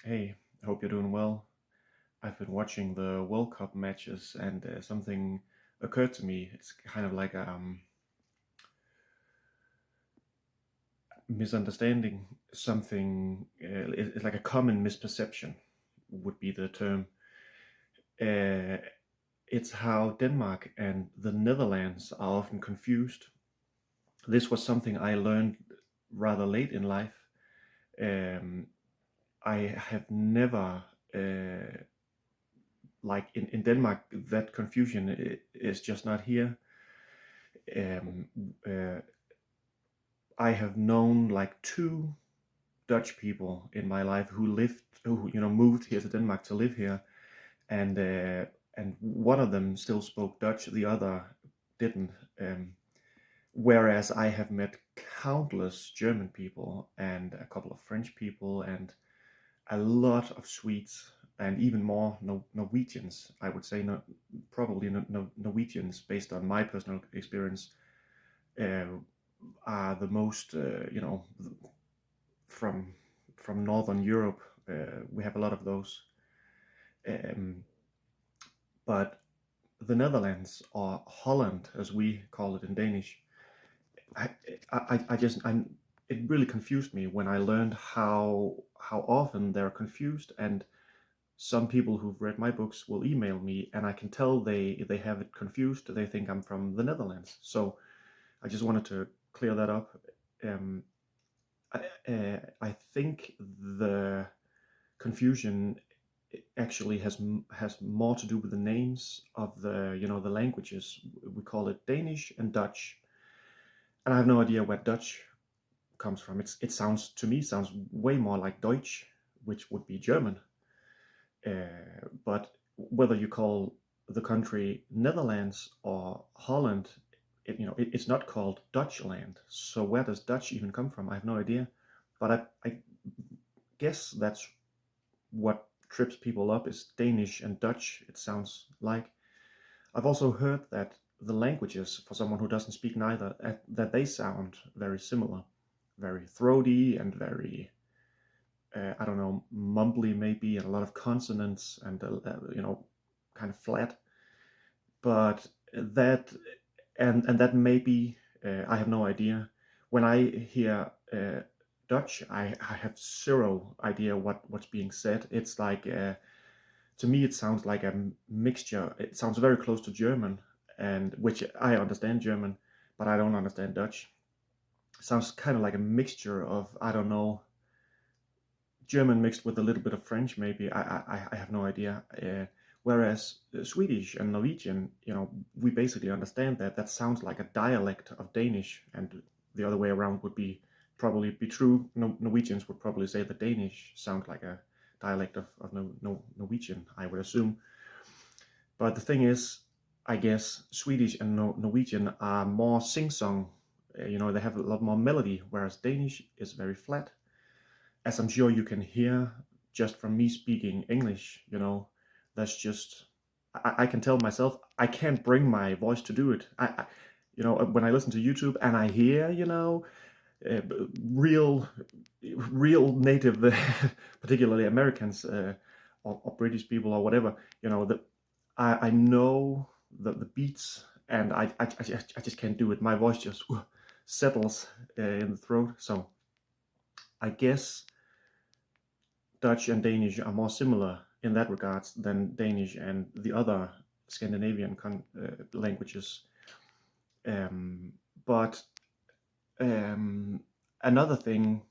Hey, I hope you're doing well. I've been watching the World Cup matches, and something occurred to me. It's kind of like a misunderstanding. It's like a common misperception, would be the term. Uh, it's how Denmark and the Netherlands are often confused. This was something I learned rather late in life. Um, I have never like in Denmark, that confusion is just not here. Um, uh, I have known like two Dutch people in my life who moved here to Denmark to live here, and one of them still spoke Dutch, the other didn't. Whereas I have met countless German people and a couple of French people and a lot of Swedes and even more Norwegians. I would say probably Norwegians, based on my personal experience, uh, are the most from Northern Europe. We have a lot of those, um, but the Netherlands, or Holland as we call it in Danish, I, I just it really confused me when I learned how often they're confused. And some people who've read my books will email me, and I can tell they have it confused. They think I'm from the Netherlands. So I just wanted to clear that up. Um, I think the confusion actually has more to do with the names of the languages. We call it Danish and Dutch, and I have no idea where Dutch comes from. It sounds way more like Deutsch, which would be German. But whether you call the country Netherlands or Holland, it's not called Dutchland. So where does Dutch even come from? I have no idea. But I guess that's what trips people up is Danish and Dutch. It sounds like. I've also heard that the languages, for someone who doesn't speak neither, that they sound very similar, very throaty and very I don't know, mumbly maybe, and a lot of consonants and kind of flat. But that and that maybe I have no idea. When I hear Dutch, I have zero idea what's being said. It's like to me, it sounds like a mixture. It sounds very close to German, and which I understand German, but I don't understand Dutch. It sounds kind of like a mixture of, I don't know, German mixed with a little bit of French, maybe. I have no idea. Whereas Swedish and Norwegian, we basically understand that. That sounds like a dialect of Danish, and the other way around would probably be true. Norwegians would probably say that Danish sound like a dialect of Norwegian, I would assume. But the thing is, I guess Swedish and Norwegian are more sing-song. They have a lot more melody, whereas Danish is very flat, as I'm sure you can hear just from me speaking English. That's just I can tell myself I can't bring my voice to do it. When I listen to YouTube and I hear uh, real real native, particularly Americans, or British people or whatever, that I know the beats, and I just can't do it. My voice just settles in the throat. So I guess Dutch and Danish are more similar in that regards than Danish and the other Scandinavian languages. Um, but um, another thing,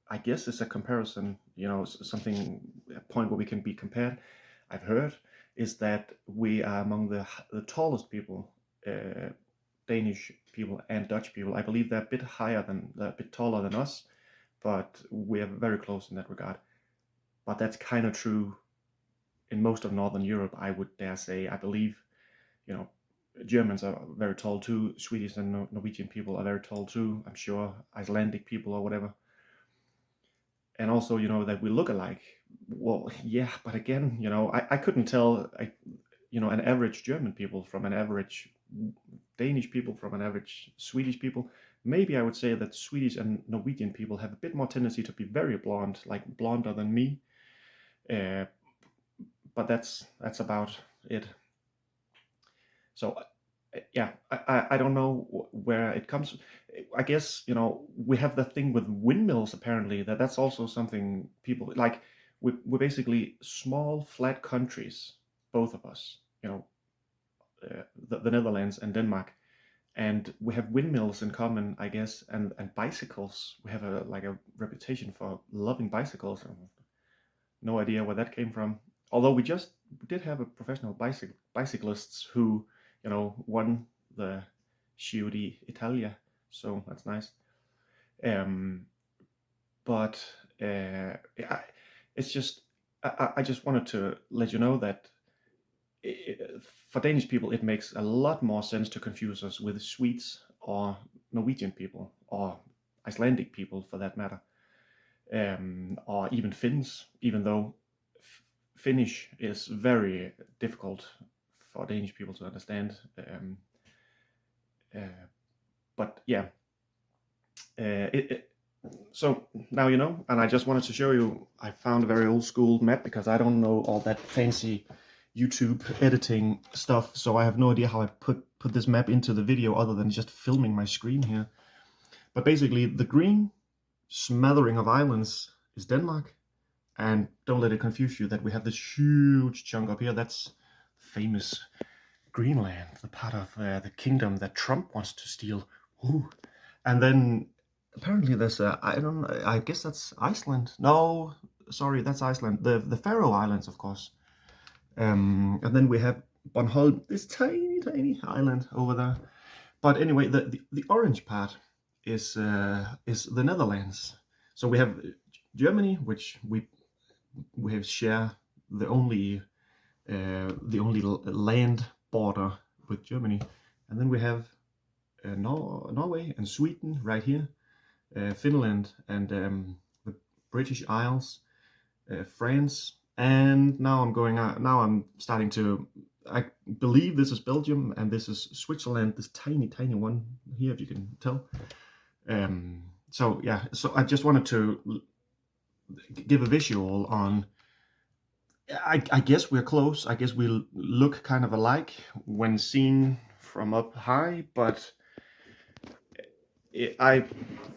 I guess, is a comparison. A point where we can be compared. I've heard is that we are among the tallest people, Danish people and Dutch people. I believe they're a bit taller than us, but we are very close in that regard. But that's kind of true in most of Northern Europe, I would dare say. I believe, you know, Germans are very tall too. Swedish and Norwegian people are very tall too. I'm sure Icelandic people or whatever. And also, that we look alike. Well, yeah, but again, I couldn't tell, an average German people from an average Danish people from an average Swedish people. Maybe I would say that Swedish and Norwegian people have a bit more tendency to be very blonde, like blonder than me. Uh, but that's about it. So yeah, I don't know where it comes. I guess we have the thing with windmills apparently that's also something people like. We're basically small flat countries, both of us. The Netherlands and Denmark, and we have windmills in common, I guess, and bicycles. We have a reputation for loving bicycles. No idea where that came from. Although we did have a professional bicyclists who, won the Giro d'Italia, so that's nice. Um, but yeah, it's just I just wanted to let you know that for Danish people, it makes a lot more sense to confuse us with Swedes or Norwegian people or Icelandic people, for that matter, or even Finns, even though Finnish is very difficult for Danish people to understand. Uh, but yeah, so now you know, and I just wanted to show you. I found a very old school map because I don't know all that fancy YouTube editing stuff, so I have no idea how I put this map into the video other than just filming my screen here. But basically, the green smattering of islands is Denmark, and don't let it confuse you that we have this huge chunk up here. That's famous Greenland, the part of the kingdom that Trump wants to steal. Ooh. And then apparently there's I guess that's Iceland. No, sorry, that's Iceland. The Faroe Islands, of course. And then we have Bornholm, this tiny island over there. But anyway, the orange part is the Netherlands. So we have Germany, which we have share the only land border with Germany, and then we have Norway and Sweden right here, Finland and the British Isles, France, and now I'm starting to. I believe this is Belgium and this is Switzerland. This tiny one here, if you can tell. So yeah, so I just wanted to give a visual on. I guess we're close. I guess we look kind of alike when seen from up high, but I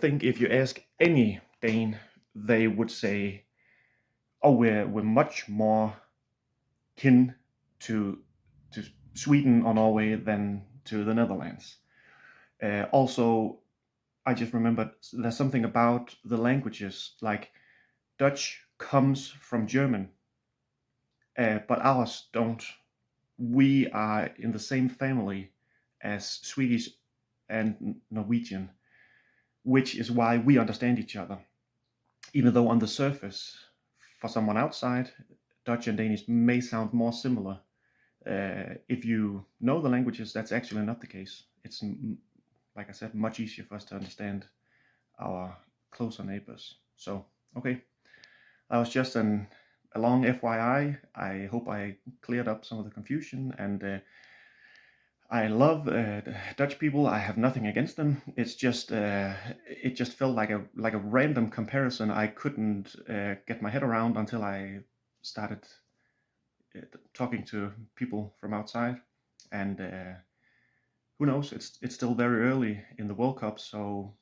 think if you ask any Dane, they would say, "Oh, we're much more kin to Sweden or Norway than to the Netherlands." Also, I just remembered there's something about the languages, like Dutch comes from German, but ours don't. We are in the same family as Swedish and Norwegian, which is why we understand each other. Even though on the surface, for someone outside, Dutch and Danish may sound more similar. If you know the languages, that's actually not the case. It's, like I said, much easier for us to understand our closer neighbors. So, okay, that was just a long FYI. I hope I cleared up some of the confusion, and I love Dutch people. I have nothing against them. It's just it just felt like a random comparison I couldn't get my head around until I started talking to people from outside. And who knows? It's still very early in the World Cup, so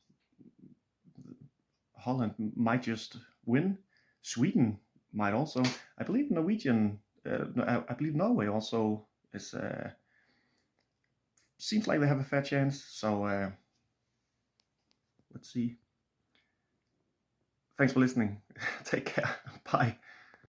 Holland might just win. Sweden might also. I believe Norwegian. I believe Norway also is. Seems like they have a fair chance. So let's see. Thanks for listening. Take care. Bye.